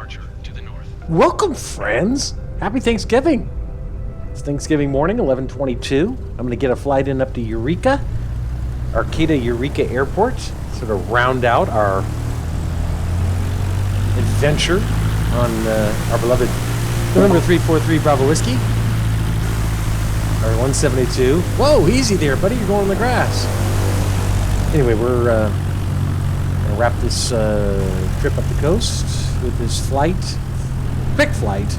departure to the north. Welcome, friends. Happy Thanksgiving. It's Thanksgiving morning, 11:22. I'm going to get a flight in up to Eureka, Arcata Eureka Airport, sort of round out our adventure on our beloved November 343 Bravo Whiskey. Or 172. Whoa, easy there, buddy. You're going on the grass. Anyway, we're going to wrap this trip up the coast with this flight, quick flight,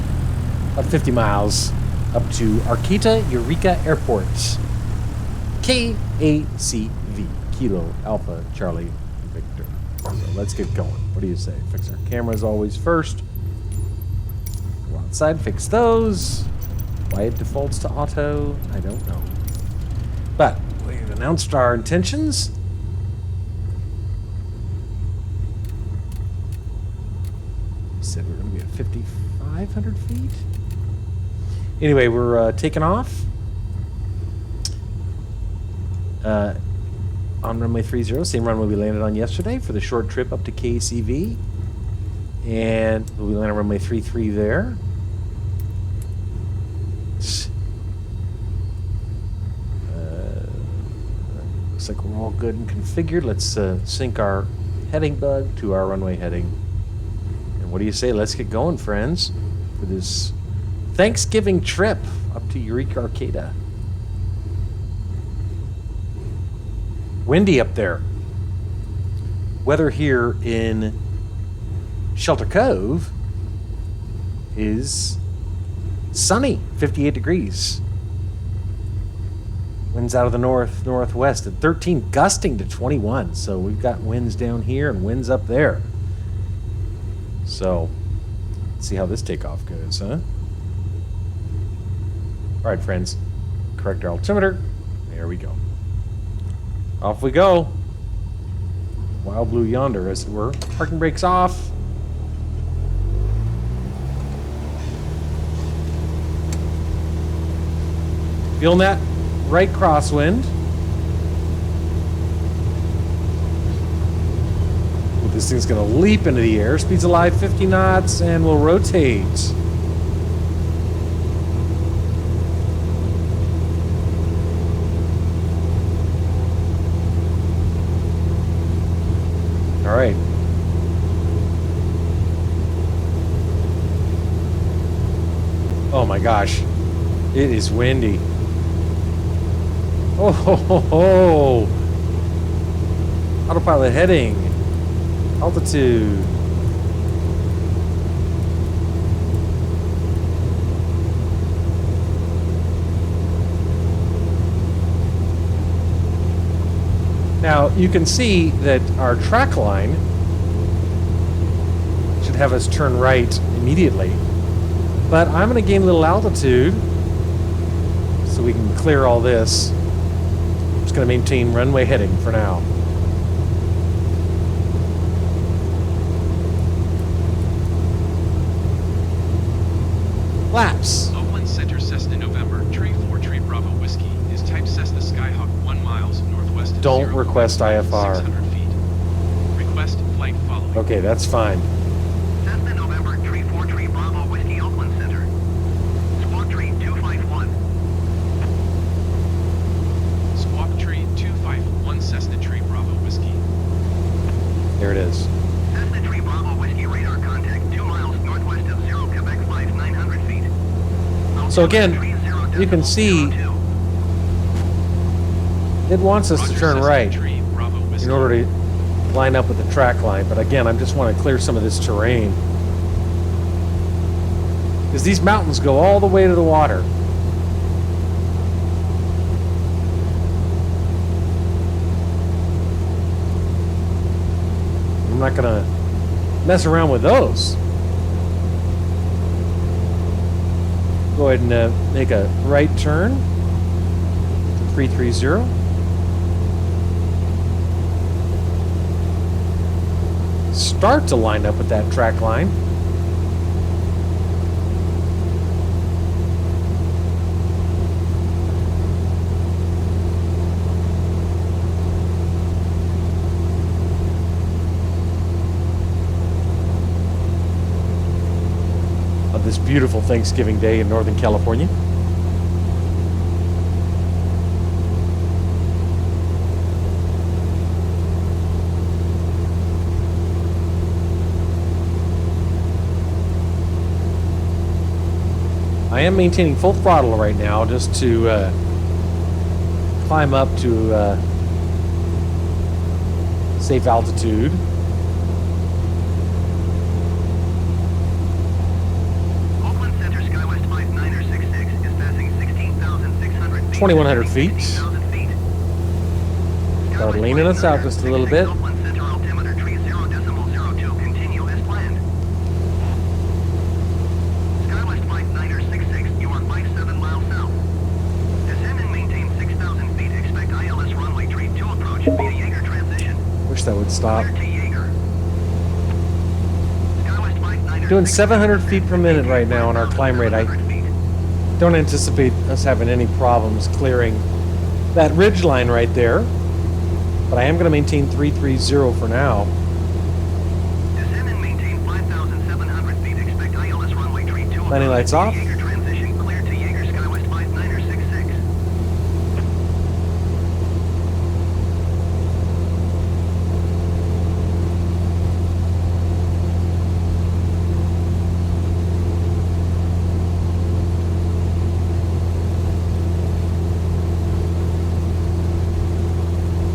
about 50 miles up to Arcata Eureka Airport. KACV, Kilo Alpha Charlie Victor. So let's get going. What do you say? Fix our cameras always first. Go outside, fix those. Why it defaults to auto, I don't know. But we've announced our intentions. We said we're going to be at 5,500 feet. Anyway, we're taking off on runway 30, same runway we landed on yesterday for the short trip up to KCV. And we'll be landing on runway 33 there. Looks like we're all good and configured. Let's sync our heading bug to our runway heading. And what do you say? Let's get going, friends, for this Thanksgiving trip up to Eureka Arcata. Windy up there. Weather here in Shelter Cove is sunny, 58 degrees. Winds out of the northwest at 13, gusting to 21. So we've got winds down here and winds up there. So let's see how this takeoff goes, huh? All right, friends. Correct our altimeter. There we go. Off we go. Wild blue yonder, as it were. Parking brakes off. Feeling that right crosswind. Well, this thing's going to leap into the air. Speed's alive 50 knots, and we'll rotate. All right. Oh my gosh. It is windy. Oh, ho, ho, ho. Autopilot heading. Altitude. Now, you can see that our track line should have us turn right immediately. But I'm going to gain a little altitude so we can clear all this. Going to maintain runway heading for now. Laps. Oakland Center, Cessna November, Tree 4 Tree Bravo Whiskey is type Cessna Skyhawk 1 miles northwest of Don't request IFR. 600 feet. Request flight following. Okay, that's fine. Cessna November, Tree 4 Tree Bravo Whiskey, Oakland Center. Squawk Tree 251. Squawk Tree 251 Cessna Tree Bravo Whiskey. There it is. Cessna Tree Bravo Whiskey radar contact 2 miles northwest of 0 Quebec Flight 900 feet. So again, you can see it wants us to turn right in order to line up with the track line. But again, I just want to clear some of this terrain, because these mountains go all the way to the water. I'm not going to mess around with those. Go ahead and make a right turn to 330. Start to line up with that track line. this beautiful Thanksgiving Day in Northern California. I am maintaining full throttle right now just to climb up to safe altitude. Oakland Center SkyWest 5966 is passing 16,600 feet. 2,100 feet. 16,000 feet. Start leaning us out just a little bit. Oakland Center altimeter tree 0.02. Continue as planned. SkyWest 5966, you are 57 miles south. Descend and maintain 6,000 feet. Expect ILS runway tree 2 approach via Jaeger transition. Wish that would stop. Clear to Jaeger. SkyWest 5966, Doing 700 feet per minute right now on our climb rate. I 700 feet. don't anticipate us having any problems clearing that ridge line right there. But I am going to maintain 330 for now. Descend and maintain 5,700 feet. Expect ILS runway tree 2 Landing lights off. Jaeger transition. Clear to Jaeger SkyWest 5966.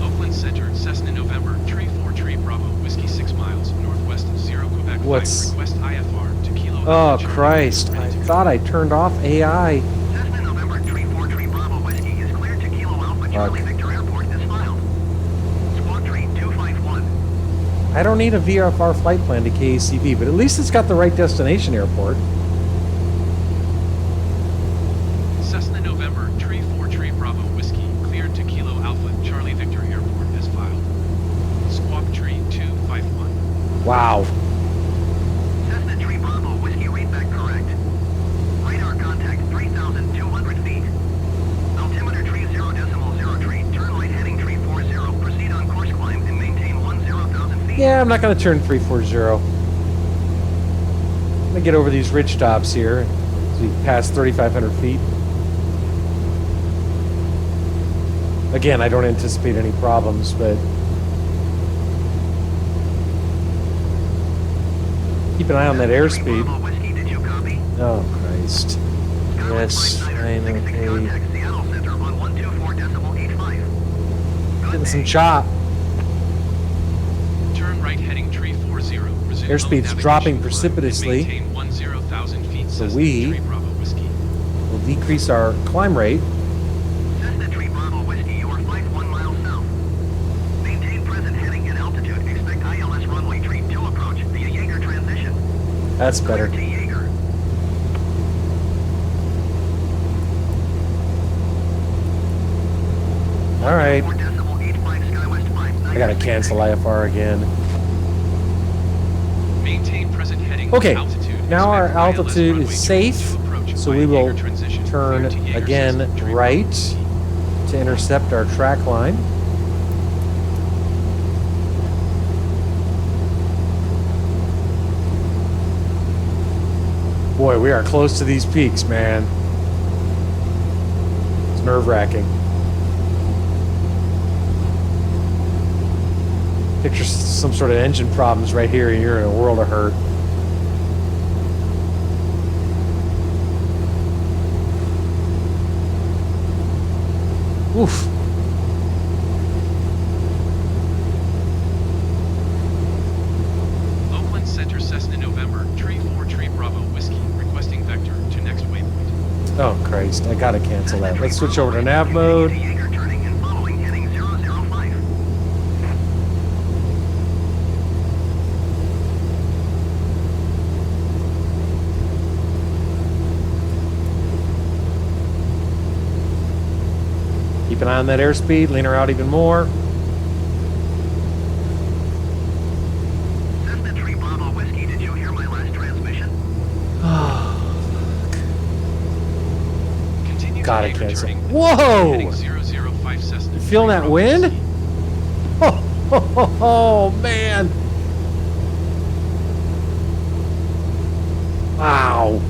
Oakland Center, Cessna November, Tree 4 Tree Bravo, Whiskey 6 miles, northwest of 0 Quebec 5, What's- request IFR to Kilo Oh, Alpha Charlie, Christ. ready I to thought I turned off AI. Cessna November Tree 4 Tree Bravo Whiskey is cleared to Kilo Alpha Charlie Okay. Victor Airport as filed. Squawk Tree 251. I don't need a VFR flight plan to KACV, but at least it's got the right destination airport. Cessna November, Tree 4 Tree Bravo, Whiskey, cleared to Kilo Alpha Charlie Victor Airport as filed. Squawk Tree 251. Wow. Cessna Tree Bravo Whiskey readback correct. Radar contact 3,200 feet. Altimeter tree 0.0 tree. Turn right heading tree 40. Proceed on course climb and maintain 10,000 feet. Yeah, I'm not going to turn 340. I'm going to get over these ridge tops here as we pass 3,500 feet. Again, I don't anticipate any problems, but keep an eye on that airspeed. Bravo Whiskey, did you copy? Oh, Christ. Yes, I'm okay. Contact Seattle Center on 124.85. Getting some chop. Turn right heading Tree 40. Resume Airspeed's navigation dropping climb, precipitously. and Maintain 10,000 feet. So Cessna we- Tree Bravo Whiskey. We'll decrease our climb rate. Cessna Tree Bravo Whiskey, you are 51 miles south. Maintain present heading and altitude. Expect ILS runway tree 2 approach via Jaeger transition. That's better. Clear to Jaeger. All right. 4.85 SkyWest 5. I got to cancel IFR again. Maintain present heading. Okay, Altitude. now our Expect ILS altitude runway is tree safe, 2 approach so via we will Jaeger transition. turn Clear to Jaeger again Cessna Tree Bravo right Whiskey. to intercept our track line. Boy, we are close to these peaks, man. It's nerve-wracking. Picture some sort of engine problems right here, and you're in a world of hurt. Oof. Oakland Center, Cessna November, Tree 4 Tree Bravo Whiskey, requesting vector to next waypoint. Oh, Christ. I gotta cancel that. Let's switch over to nav mode. Jaeger turning and following heading 005. Keep an eye on that airspeed. Lean her out even more. Cessna Tree Bravo Whiskey, did you hear my last transmission? Continue Gotta to Jaeger cancel. turning. Whoa! Heading 005 Cessna. You feeling Tree that Bravo wind? Whiskey. Oh, man. Wow.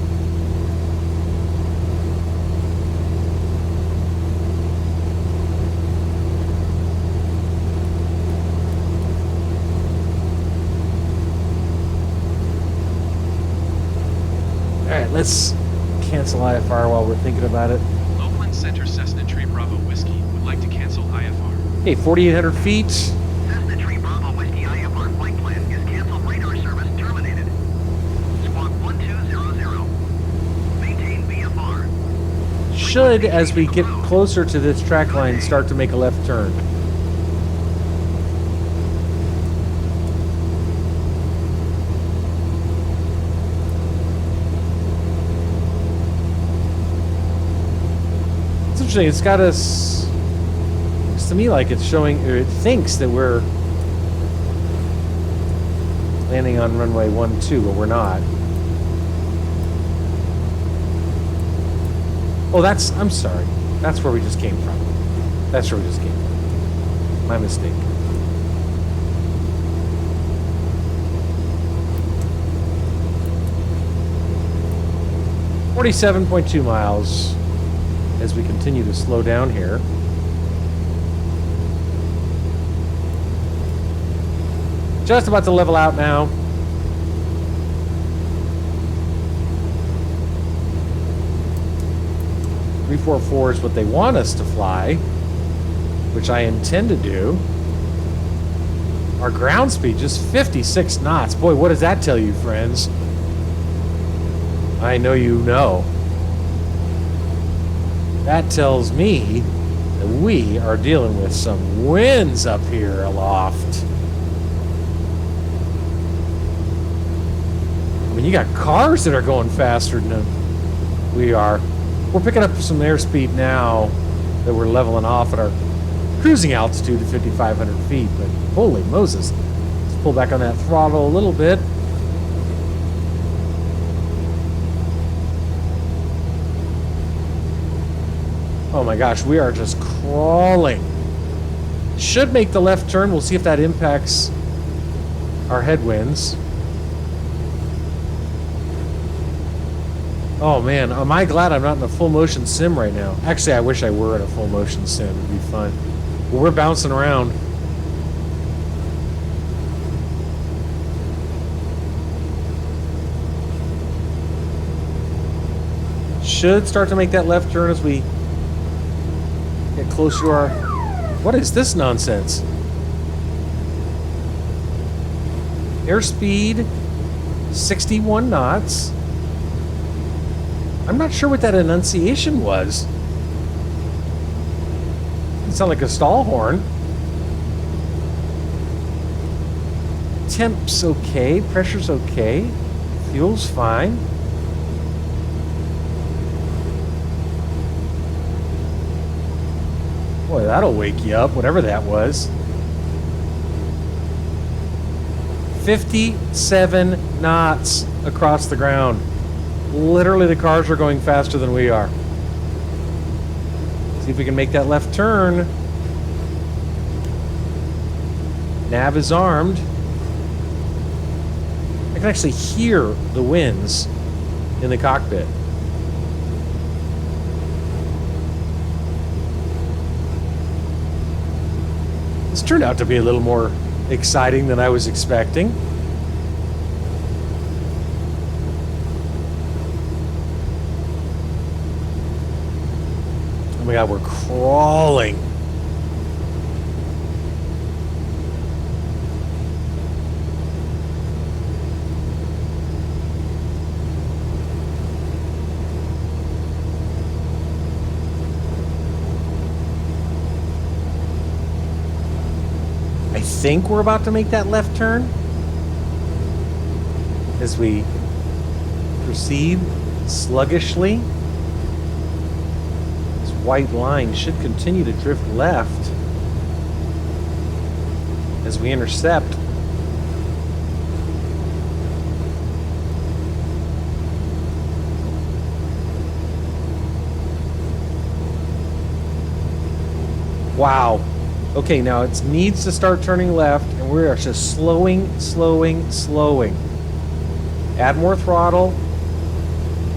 Let's cancel IFR while we're thinking about it. Oakland Center Cessna Tree Bravo Whiskey would like to cancel IFR. Okay, 4,800 feet. Cessna Tree Bravo Whiskey IFR flight plan is canceled. Radar service terminated. Squawk 1200. Maintain VFR. Should, as we get closer to this track line, start to make a left turn. It's interesting. It's got us. Looks to me like it's showing, or it thinks that we're landing on runway 12, but we're not. Oh, I'm sorry. That's where we just came from. That's where we just came from. My mistake. $47.2 miles as we continue to slow down here. Just about to level out now. .344 is what they want us to fly, which I intend to do. Our ground speed just 56 knots. Boy, what does that tell you, friends? I know you know. That tells me that we are dealing with some winds up here aloft. I mean, you got cars that are going faster than we are. We're picking up some airspeed now that we're leveling off at our cruising altitude of 5,500 feet, but holy Moses. Let's pull back on that throttle a little bit. Oh my gosh, we are just crawling. Should make the left turn. We'll see if that impacts our headwinds. Oh man, am I glad I'm not in a full motion sim right now. Actually, I wish I were in a full motion sim. It'd be fun. Well, we're bouncing around. Should start to make that left turn as we get closer to our... What is this nonsense? Airspeed 61 knots. I'm not sure what that enunciation was. It sounded like a stall horn. Temp's okay. Pressure's okay. Fuel's fine. Boy, that'll wake you up, whatever that was. 57 knots across the ground. Literally, the cars are going faster than we are. See if we can make that left turn. Nav is armed. I can actually hear the winds in the cockpit. This turned out to be a little more exciting than I was expecting. Oh my God, we're crawling. I think we're about to make that left turn as we proceed sluggishly. This white line should continue to drift left as we intercept. Wow. Okay, now it needs to start turning left, and we're just slowing. Add more throttle.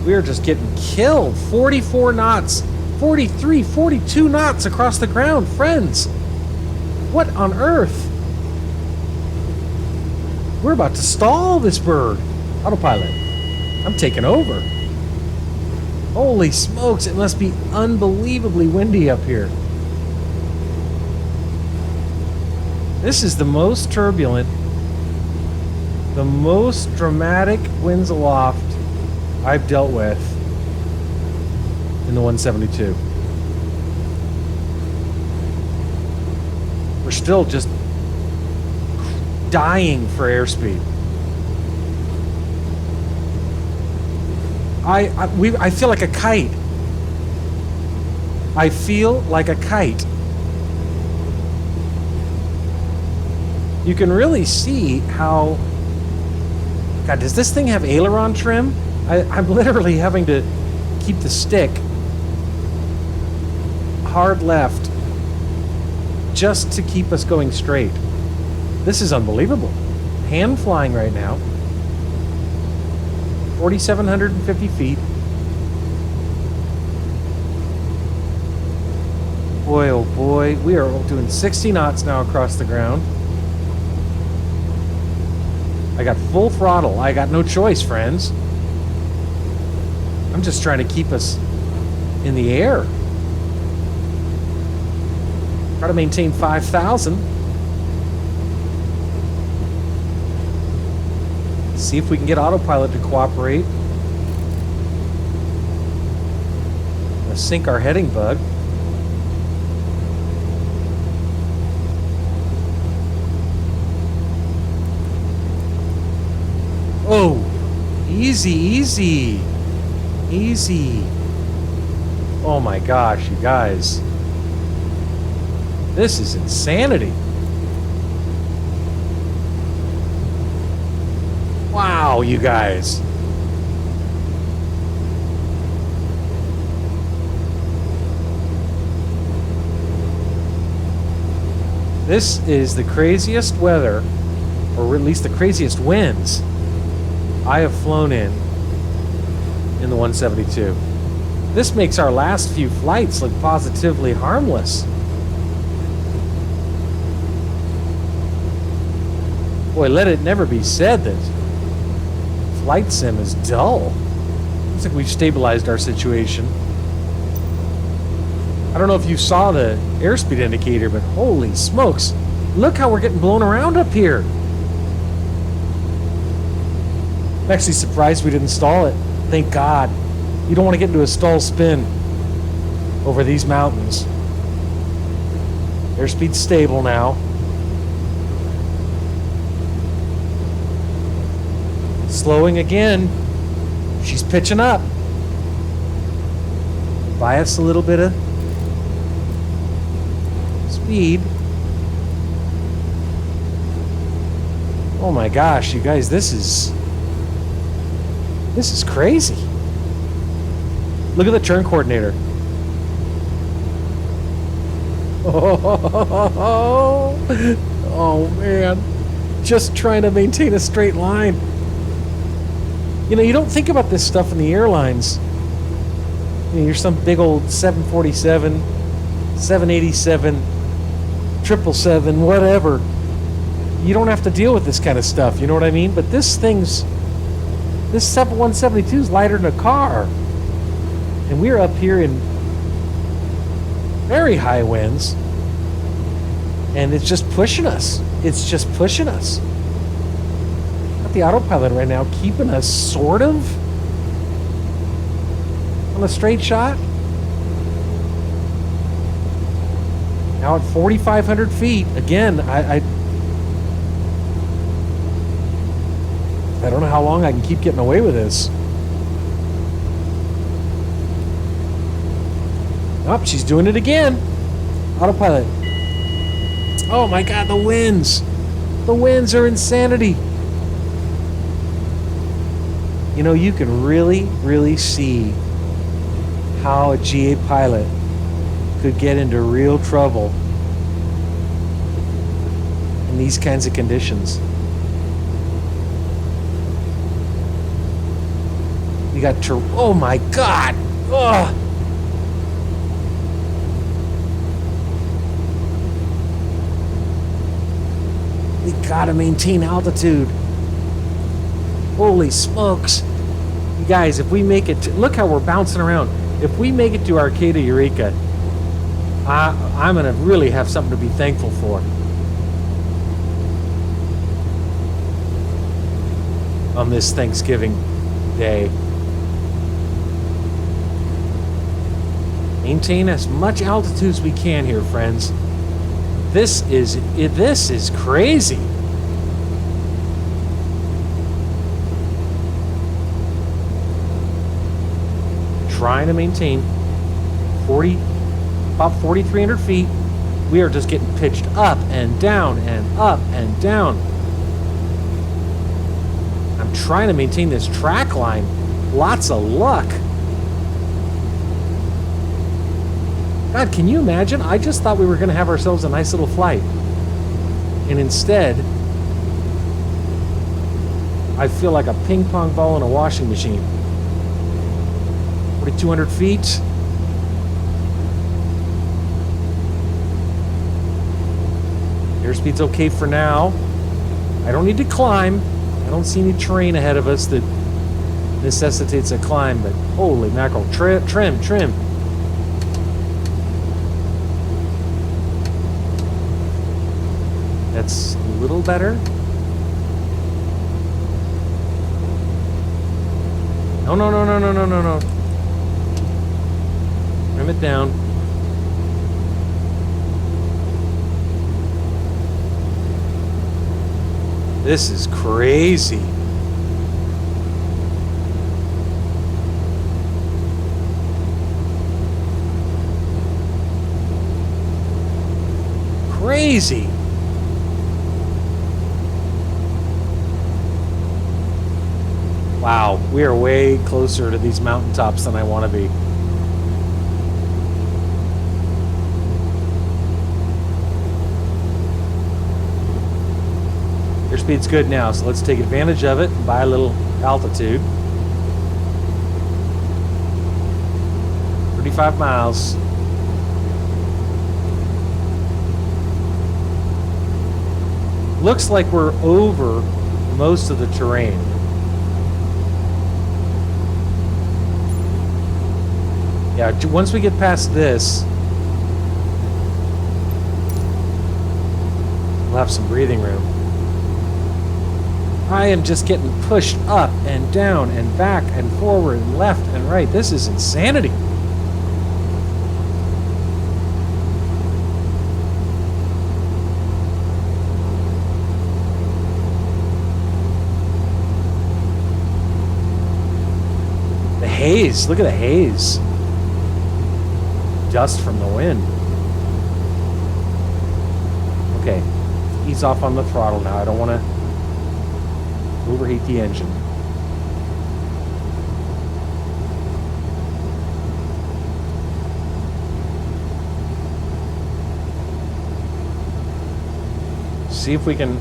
We are just getting killed. 44 knots, 43, 42 knots across the ground, friends. What on earth? We're about to stall this bird. Autopilot. I'm taking over. Holy smokes, it must be unbelievably windy up here. This is the most turbulent, the most dramatic winds aloft I've dealt with in the 172. We're still just dying for airspeed. I feel like a kite. I feel like a kite. You can really see how... God, does this thing have aileron trim? I'm literally having to keep the stick hard left just to keep us going straight. This is unbelievable. Hand flying right now. 4,750 feet. Boy, oh boy, we are doing 60 knots now across the ground. I got full throttle. I got no choice, friends. I'm just trying to keep us in the air. Try to maintain 5,000. See if we can get autopilot to cooperate. Let's sink our heading bug. Oh, easy, easy, easy. Oh my gosh, you guys. This is insanity. Wow, you guys. This is the craziest weather, or at least the craziest winds I have flown in the 172. This makes our last few flights look positively harmless. Boy, let it never be said that flight sim is dull. Looks like we've stabilized our situation. I don't know if you saw the airspeed indicator, but holy smokes, look how we're getting blown around up here. I'm actually surprised we didn't stall it. Thank God. You don't want to get into a stall spin over these mountains. Airspeed's stable now. Slowing again. She's pitching up. Buy us a little bit of speed. Oh my gosh, you guys, this is crazy. Look at the turn coordinator. Oh man. Just trying to maintain a straight line. You know, you don't think about this stuff in the airlines. You know, you're some big old 747, 787, 777, whatever. You don't have to deal with this kind of stuff, you know what I mean? But this 172 is lighter than a car. And we're up here in very high winds. And it's just pushing us. It's just pushing us. Got the autopilot right now keeping us sort of on a straight shot. Now at 4,500 feet, again, I don't know how long I can keep getting away with this. Oh, she's doing it again. Autopilot. Oh my God, the winds. The winds are insanity. You know, you can really, really see how a GA pilot could get into real trouble in these kinds of conditions. We got oh my God. Ugh. We gotta maintain altitude. Holy smokes. You guys, if we make it, look how we're bouncing around. If we make it to Arcata Eureka, I'm going to really have something to be thankful for. On this Thanksgiving Day. Maintain as much altitude as we can here, friends. This is crazy. Trying to maintain about 4,300 feet. We are just getting pitched up and down and up and down. I'm trying to maintain this track line. Lots of luck. God, can you imagine? I just thought we were going to have ourselves a nice little flight. And instead, I feel like a ping pong ball in a washing machine. 4,200 feet. Airspeed's okay for now. I don't need to climb. I don't see any terrain ahead of us that necessitates a climb, but holy mackerel. Trim. That's a little better. No. Trim it down. This is crazy. Crazy. Wow, we are way closer to these mountaintops than I want to be. Airspeed's good now, so let's take advantage of it and buy a little altitude. 35 miles. Looks like we're over most of the terrain. Yeah, once we get past this, we'll have some breathing room. I am just getting pushed up and down and back and forward and left and right. This is insanity. The haze, look at the haze. Dust from the wind. Okay, ease off on the throttle now. I don't want to overheat the engine. See if we can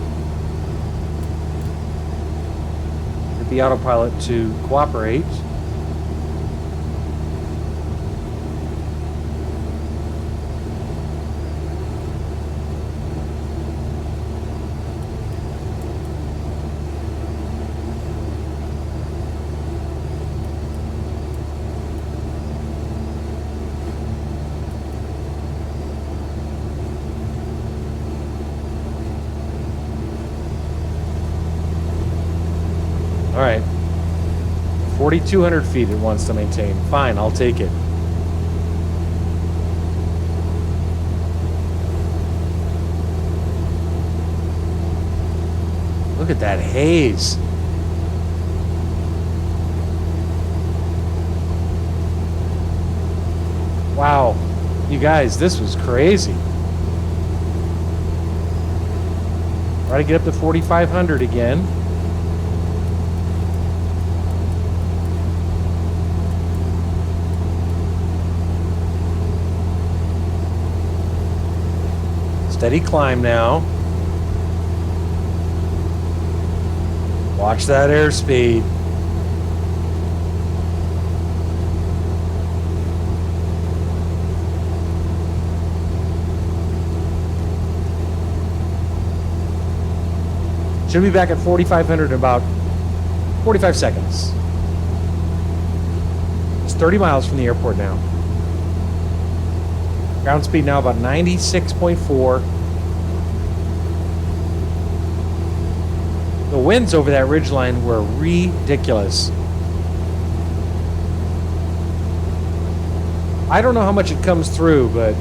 get the autopilot to cooperate. All right, 4,200 feet it wants to maintain. Fine, I'll take it. Look at that haze. Wow, you guys, this was crazy. Try to get up to 4,500 again. Steady climb now. Watch that airspeed. Should be back at 4,500 in about 45 seconds. 30 miles from the airport now. Ground speed now about 96.4. The winds over that ridgeline were ridiculous. I don't know how much it comes through, but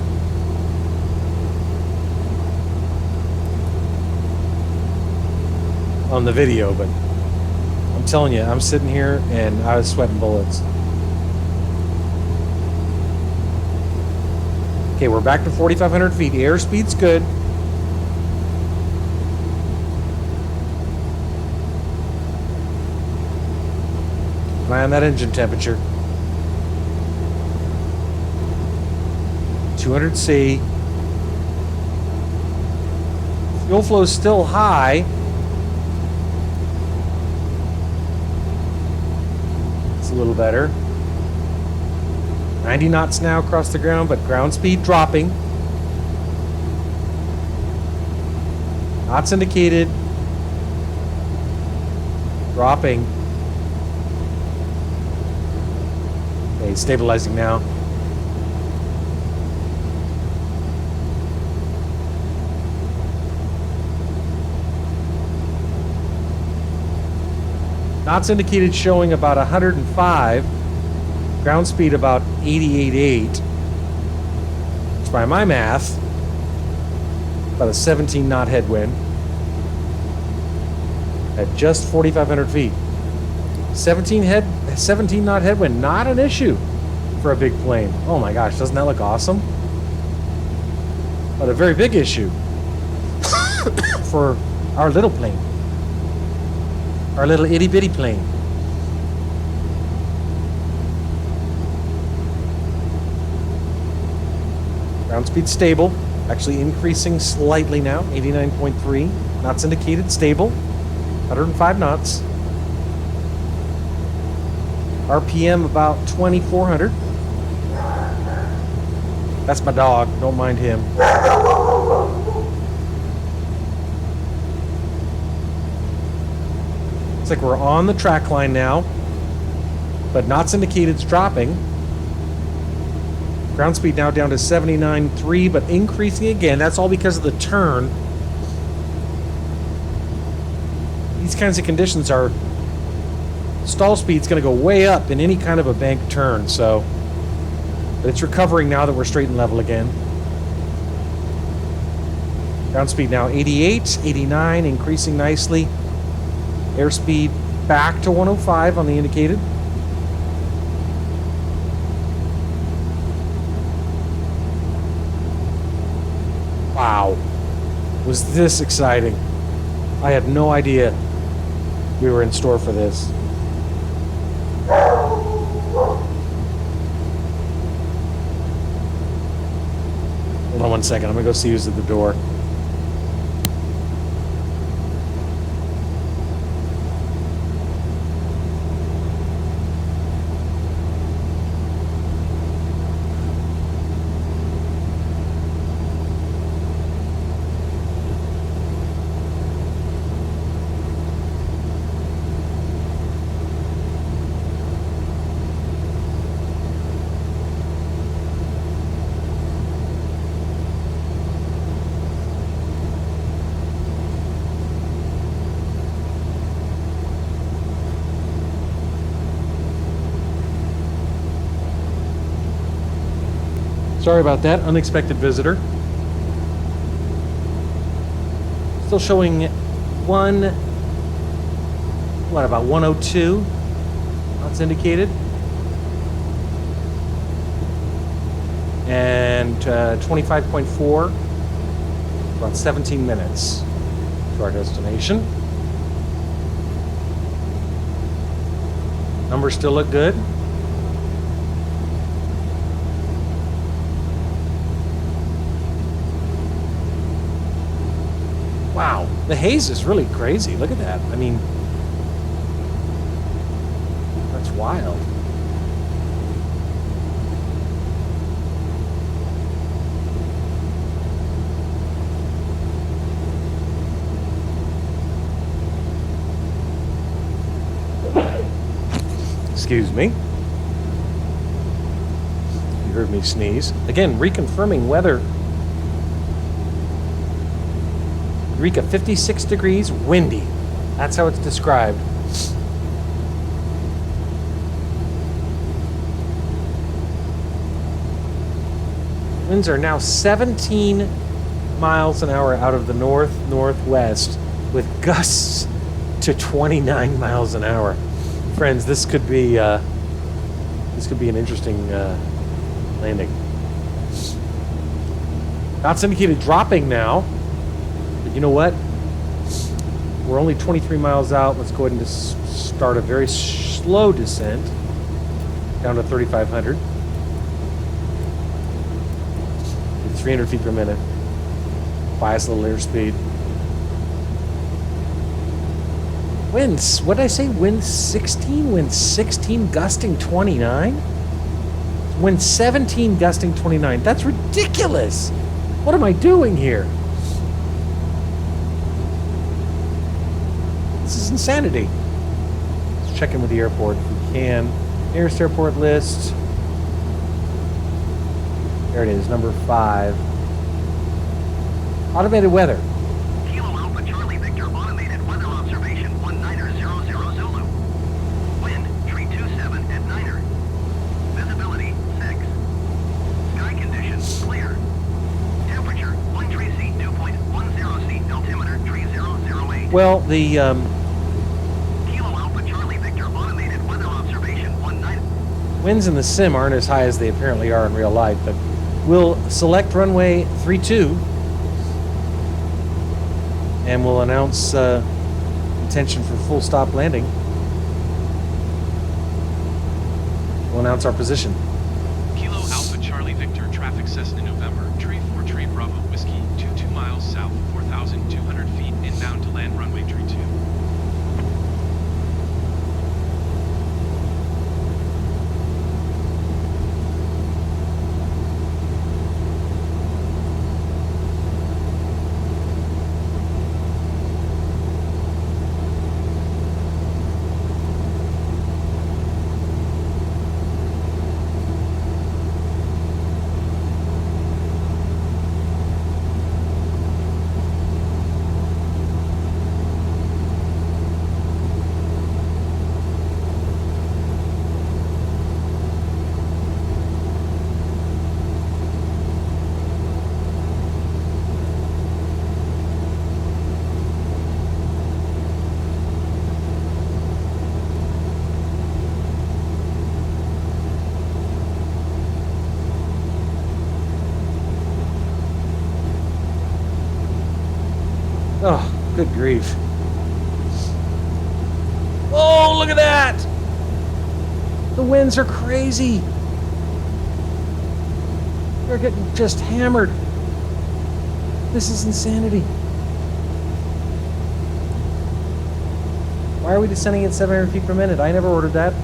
on the video, but I'm telling you, I'm sitting here and I was sweating bullets. Okay, we're back to 4,500 feet. Airspeed's good. Keep an eye on that engine temperature. 200C. Fuel flow's still high. It's a little better. 90 knots now across the ground, but ground speed dropping. Knots indicated. Dropping. Okay, stabilizing now. Knots indicated showing about 105. Ground speed about 88.8. Which by my math, about a 17 knot headwind at just 4,500 feet. 17 knot headwind, not an issue for a big plane. Oh my gosh, doesn't that look awesome? But a very big issue for our little plane. Our little itty bitty plane. Ground speed stable, actually increasing slightly now, 89.3. Knots indicated, stable, 105 knots. RPM about 2,400. That's my dog, don't mind him. Looks like we're on the track line now, but knots indicated's dropping. Ground speed now down to 79.3, but increasing again. That's all because of the turn. These kinds of conditions are... Stall speed's going to go way up in any kind of a bank turn, so... But it's recovering now that we're straight and level again. Ground speed now 88, 89, increasing nicely. Airspeed back to 105 on the indicated. Wow, was this exciting. I had no idea we were in store for this. Hold on one second, I'm gonna go see who's at the door. Sorry about that, unexpected visitor. Still showing about 102? That's indicated. And 25.4, about 17 minutes to our destination. Numbers still look good. Wow, the haze is really crazy. Look at that. I mean, that's wild. Excuse me. you heard me sneeze. Again, reconfirming weather. Eureka, 56 degrees, windy. That's how it's described. Winds are now 17 miles an hour out of the northwest, with gusts to 29 miles an hour. Friends, this could be an interesting landing. Knots indicated dropping now, but you know what? We're only 23 miles out. Let's go ahead and just start a very slow descent down to 3,500. 300 feet per minute. Bias a little airspeed. Winds, what did I say? Wind 16? Wind 16 gusting 29? Wind 17 gusting 29. That's ridiculous! What am I doing here? This is insanity. Let's check in with the airport if we can. Nearest airport list. There it is, number 5. Automated weather. Kilo Alpha Charlie Victor automated weather observation 1900 Zulu. Wind 327 at Niner. Visibility 6. Sky conditions clear. Temperature 13 C, dew point 10 C, altimeter 3008. Well, the Kilo Alpha Charlie Victor automated weather observation 19. winds in the sim aren't as high as they apparently are in real life, but we'll select runway 32 and we'll announce intention for full stop landing. We'll announce our position. Kilo Alpha Charlie Victor, traffic Cessna November, Tree 4 Tree Bravo Whiskey, 22 miles south, 4,200 feet, inbound to land runway Tree 2. Oh, good grief. Oh, look at that! The winds are crazy. They're getting just hammered. This is insanity. Why are we descending at 700 feet per minute? I never ordered that.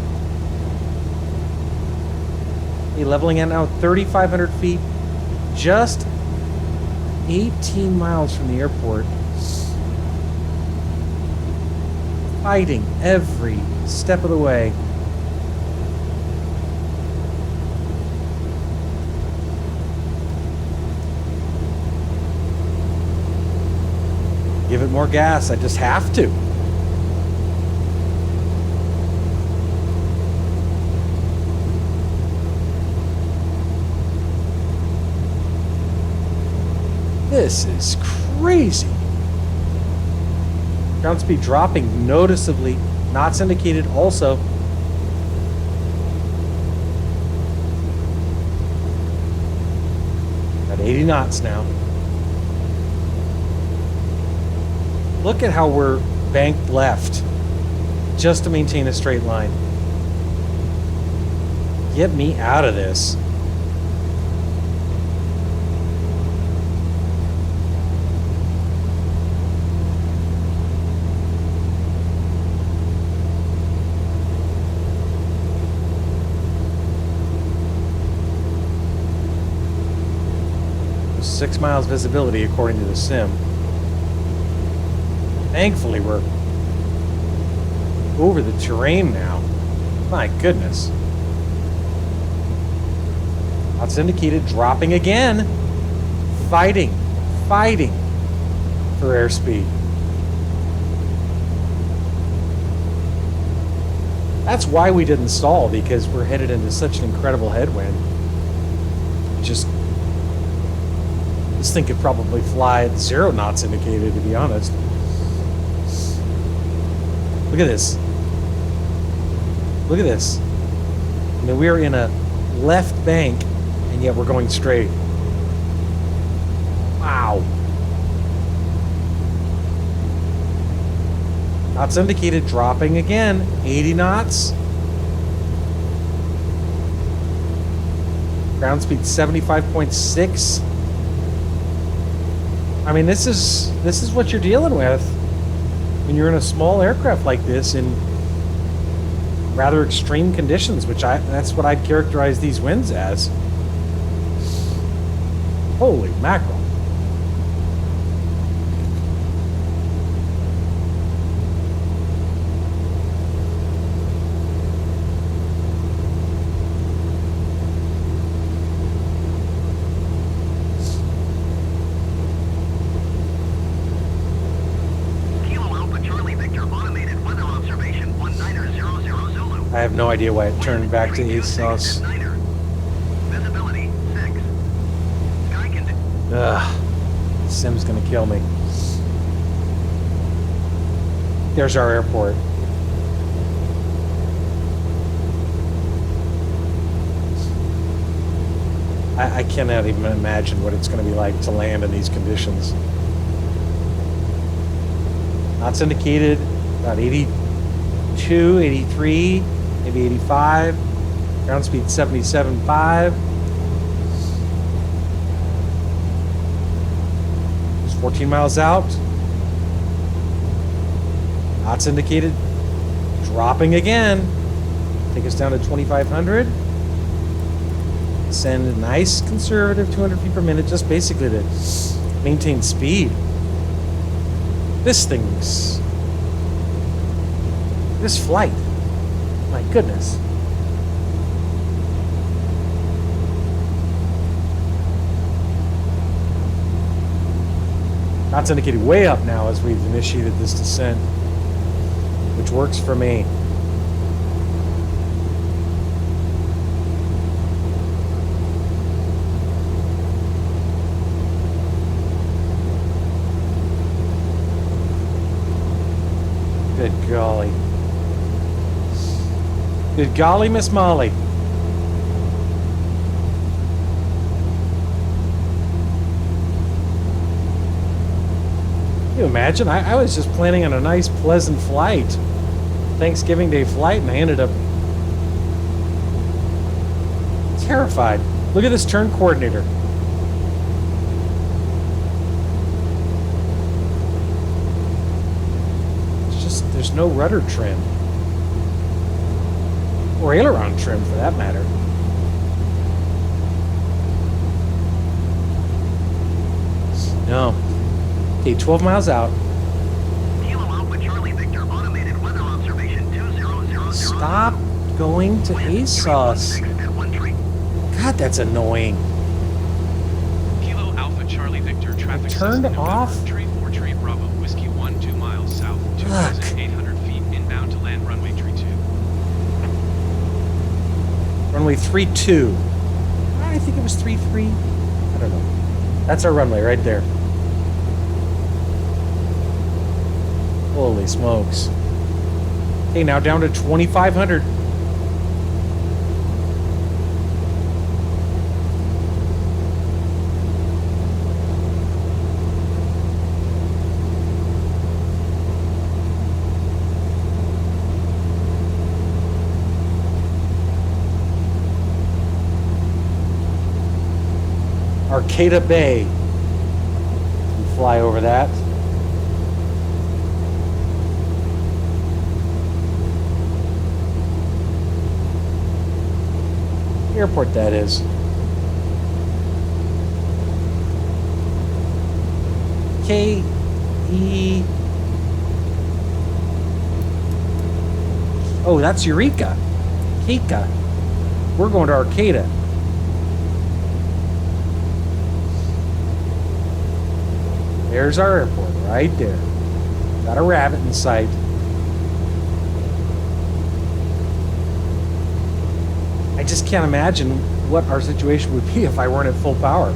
Okay, leveling at now 3,500 feet. Just 18 miles from the airport. Fighting every step of the way. Give it more gas. I just have to. This is crazy. Ground speed dropping noticeably. Knots indicated also. At 80 knots now. Look at how we're banked left just to maintain a straight line. Get me out of this. There's 6 miles visibility according to the sim. Thankfully, we're over the terrain now. My goodness. That's indicated, dropping again. Fighting for airspeed. That's why we didn't stall, because we're headed into such an incredible headwind. Just, this thing could probably fly at 0 knots indicated, to be honest. Look at this. Look at this. I mean, we are in a left bank, and yet we're going straight. Wow. Knots indicated, dropping again. 80 knots. Ground speed 75.6. I mean, this is what you're dealing with when you're in a small aircraft like this in rather extreme conditions, that's what I'd characterize these winds as. Holy mackerel. I have no idea why it turned back to ASOS. Ugh. Sim's gonna kill me. There's our airport. I cannot even imagine what it's gonna be like to land in these conditions. Knots indicated, about 82, 83. Maybe 85. Ground speed 77.5. It's 14 miles out. Knots indicated. Dropping again. Take us down to 2,500. Send a nice conservative 200 feet per minute, just basically to maintain speed. This flight. My goodness. Knots indicated way up now as we've initiated this descent, which works for me. Good golly. Good golly, Miss Molly. Can you imagine? I was just planning on a nice, pleasant flight. Thanksgiving Day flight, and I ended up terrified. Look at this turn coordinator. It's just, there's no rudder trim. Or aileron trim, for that matter. No. Okay, 12 miles out. Kilo Alpha Charlie Victor, automated weather observation 2000. Stop going to ASOS. God, that's annoying. Kilo Alpha Charlie Victor, traffic Turned Cessna off? November, Tree 4 Tree Bravo, Whiskey 1, 2 miles south, 2,800 feet, inbound to land runway tree 2. Runway 32. I think it was 33. I don't know. That's our runway right there. Holy smokes. Okay, now down to 2,500. Arcata Bay. We fly over that. Airport that is. K-E... Oh, that's Eureka. Keka. We're going to Arcata. There's our airport right there. Got a rabbit in sight. I just can't imagine what our situation would be if I weren't at full power.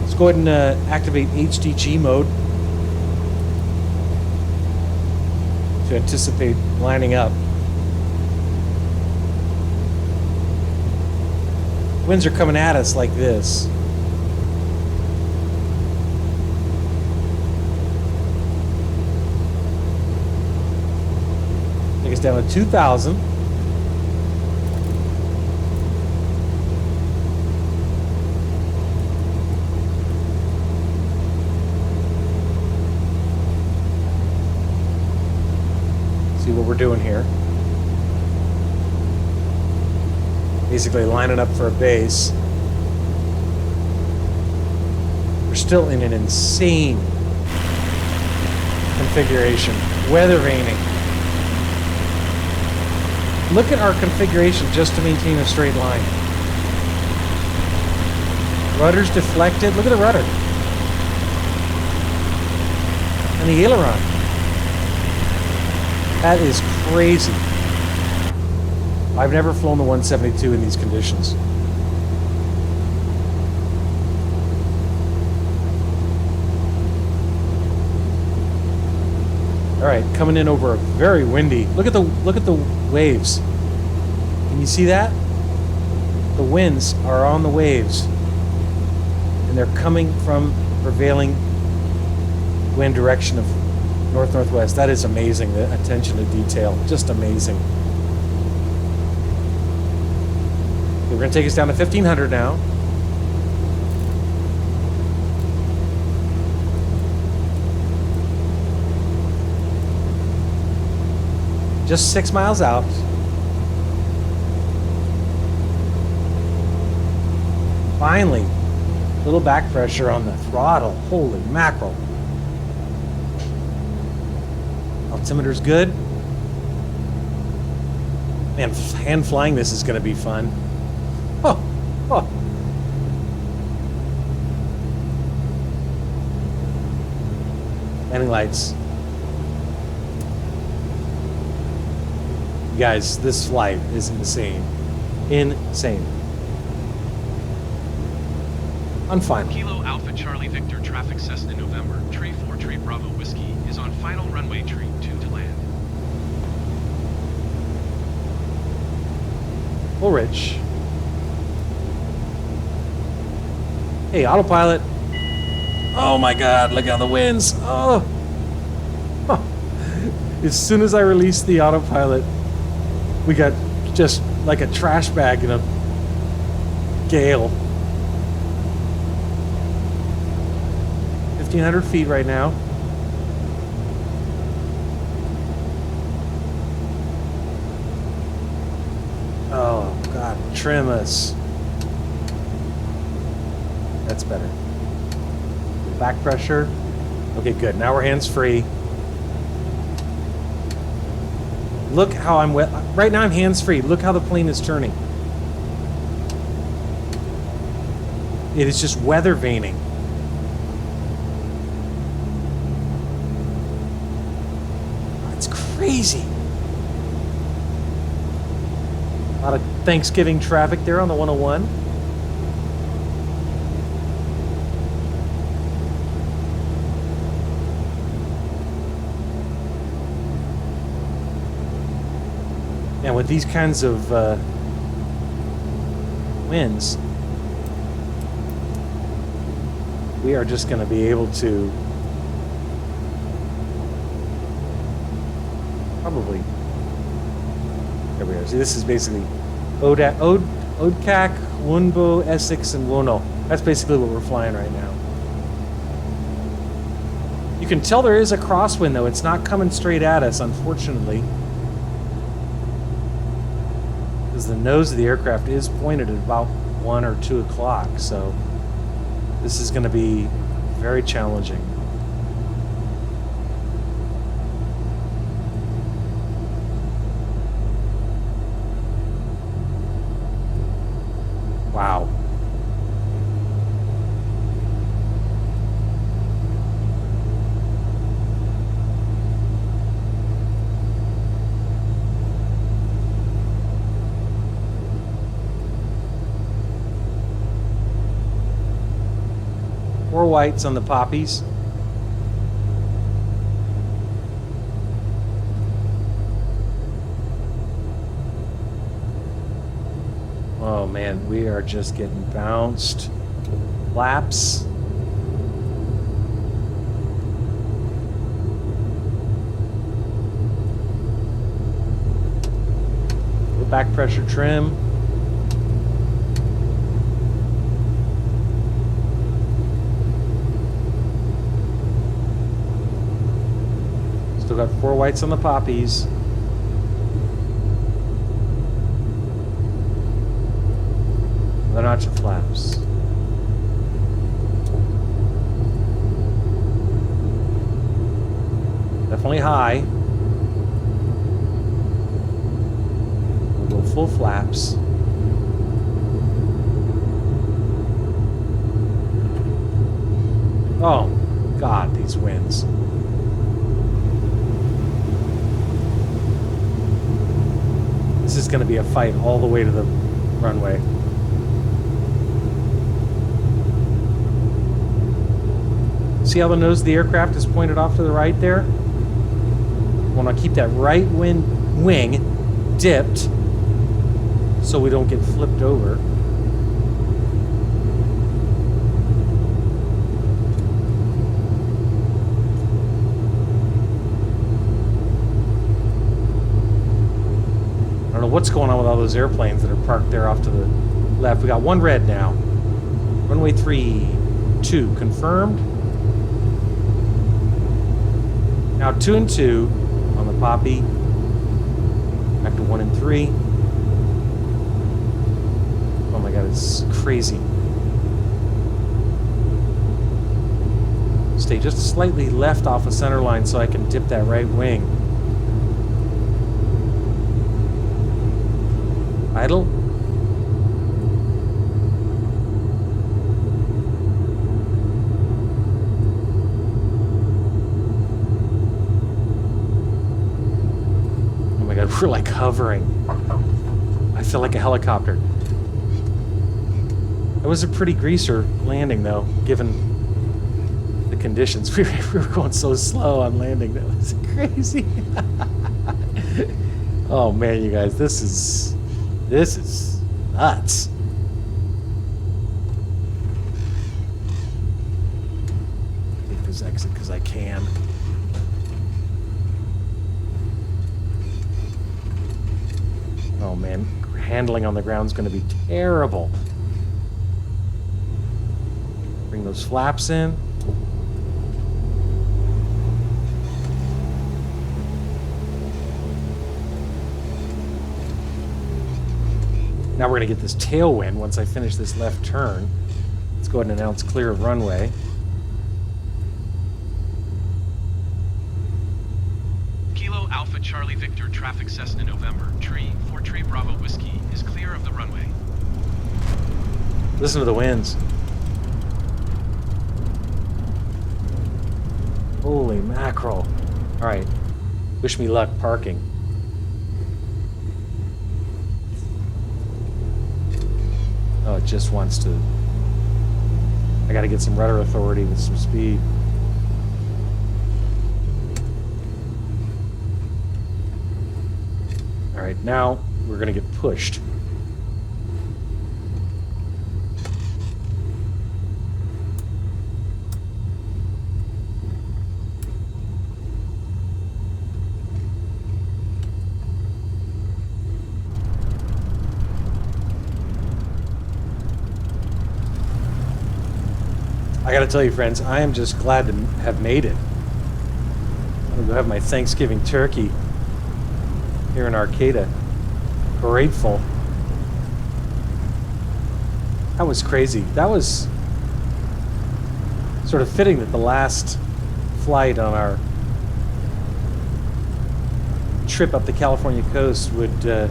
Let's go ahead and activate HDG mode to anticipate lining up. Winds are coming at us like this. Take us down to 2,000. See what we're doing here. Basically lining up for a base. We're still in an insane configuration. Weather vaning. Look at our configuration just to maintain a straight line. Rudder's deflected. Look at the rudder. And the aileron. That is crazy. I've never flown the 172 in these conditions. All right, coming in over a very windy. Look at the waves. Can you see that? The winds are on the waves, and they're coming from prevailing wind direction of north-northwest. That is amazing. The attention to detail, just amazing. We're going to take us down to 1,500 now. Just 6 miles out. Finally, a little back pressure on the throttle. Holy mackerel. Altimeter's good. Man, hand flying this is going to be fun. Oh, oh. Landing lights. You guys, this flight is insane. Insane. I'm fine. Kilo Alpha Charlie Victor traffic Cessna November, tree 4 tree Bravo Whiskey is on final runway tree 2 to land. Woolrich. Hey, autopilot. Oh my god, look at the winds. Oh. Huh. As soon as I released the autopilot, we got just like a trash bag in a gale. 1,500 feet right now. Oh god, trim us. That's better. Back pressure. Okay, good. Now we're hands-free. Look how I'm wet. Right now I'm hands-free. Look how the plane is turning. It is just weather vaning. It's crazy. A lot of Thanksgiving traffic there on the 101. And with these kinds of winds, we are just going to be able to probably, there we are. See, this is basically Odcac, Wunbo, Essex, and Wono. That's basically what we're flying right now. You can tell there is a crosswind, though. It's not coming straight at us, unfortunately. The nose of the aircraft is pointed at about 1 or 2 o'clock, so this is going to be very challenging. Wow. whites on the poppies. Oh man, we are just getting bounced. Flaps. Back pressure trim. Still got 4 whites on the poppies. Another notch of flaps. Definitely high. We'll go full flaps. Oh, God, these winds. This is going to be a fight all the way to the runway. See how the nose of the aircraft is pointed off to the right there? I want to keep that right wing dipped so we don't get flipped over. I don't know what's going on with all those airplanes that are parked there off to the left. We got one red now. Runway 32 confirmed. Now 2 and 2 on the poppy. Back to 1 and 3. Oh my God, it's crazy. Stay just slightly left off of center line so I can dip that right wing. Idle. We're like hovering. I feel like a helicopter. It was a pretty greaser landing, though, given the conditions. We were going so slow on landing. That was crazy. Oh man, you guys, this is nuts. Take this exit because I can. Oh man, handling on the ground is going to be terrible. Bring those flaps in. Now we're going to get this tailwind once I finish this left turn. Let's go ahead and announce clear of runway. Kilo Alpha Charlie Victor traffic Cessna November. Tree 4 Tree Bravo Whiskey is clear of the runway. Listen to the winds. Holy mackerel. All right. Wish me luck parking. Oh, it just wants to... I got to get some rudder authority with some speed. All right, now we're going to get pushed. I got to tell you, friends, I am just glad to have made it. I'm going to go have my Thanksgiving turkey here in Arcata. Grateful. That was crazy. That was sort of fitting that the last flight on our trip up the California coast would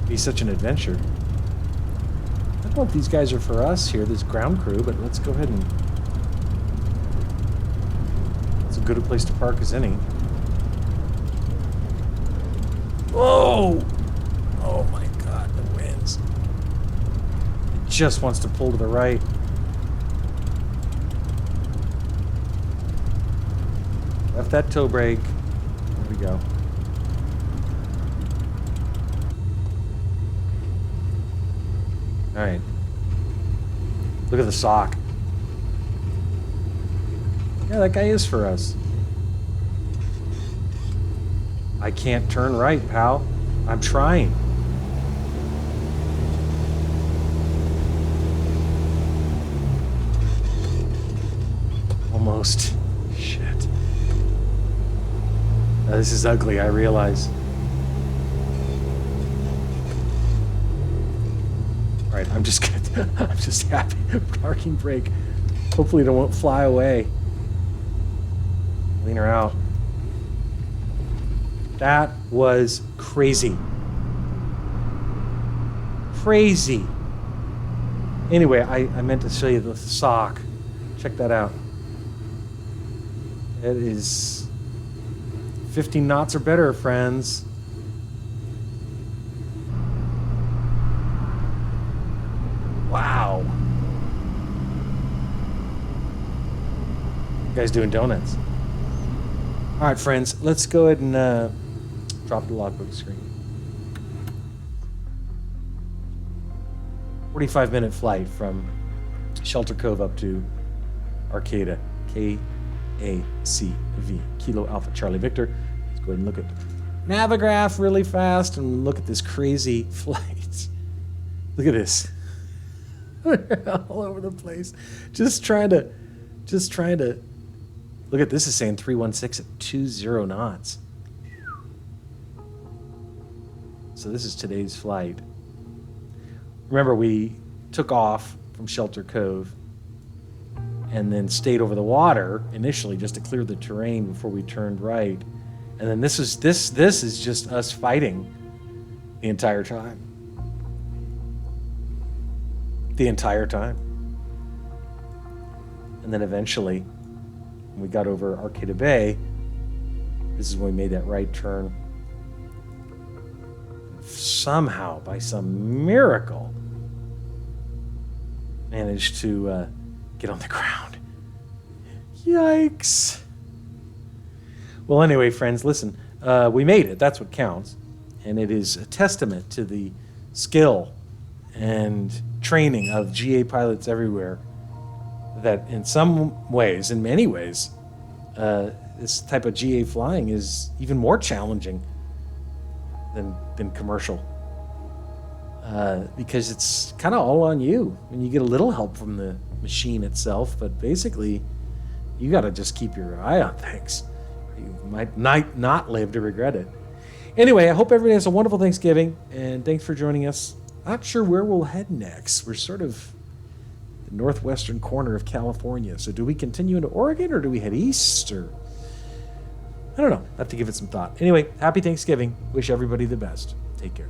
be such an adventure. I don't know if these guys are for us here, this ground crew, but let's go ahead and... It's as good a place to park as any. Whoa! Oh my God, the winds. It just wants to pull to the right. F that toe brake. There we go. All right. Look at the sock. Yeah, that guy is for us. I can't turn right, pal. I'm trying. Almost. Shit. Now, this is ugly, I realize. Alright, I'm just good. I'm just happy. Parking brake. Hopefully it won't fly away. Lean her out. That was crazy. Crazy. Anyway, I meant to show you the sock. Check that out. It is 15 knots or better, friends. Wow. You guys doing donuts. All right, friends, let's go ahead and drop the logbook screen. 45-minute flight from Shelter Cove up to Arcata KACV, Kilo Alpha Charlie Victor. Let's go ahead and look at Navigraph really fast and look at this crazy flight. Look at this. All over the place. Just trying to look at this is saying 316 at 20 knots. So this is today's flight. Remember, we took off from Shelter Cove and then stayed over the water initially just to clear the terrain before we turned right. And then this is just us fighting the entire time. The entire time. And then eventually, when we got over Arcata Bay, this is when we made that right turn. Somehow, by some miracle, managed to get on the ground. Yikes. Well, anyway, friends, listen. We made it. That's what counts. And it is a testament to the skill and training of GA pilots everywhere that in some ways, in many ways, this type of GA flying is even more challenging than commercial. Because it's kind of all on you. And you get a little help from the machine itself, but basically, you got to just keep your eye on things. You might not live to regret it. Anyway, I hope everybody has a wonderful Thanksgiving, and thanks for joining us. Not sure where we'll head next. We're sort of the northwestern corner of California. So do we continue into Oregon, or do we head east? Or I don't know. I have to give it some thought. Anyway, happy Thanksgiving. Wish everybody the best. Take care.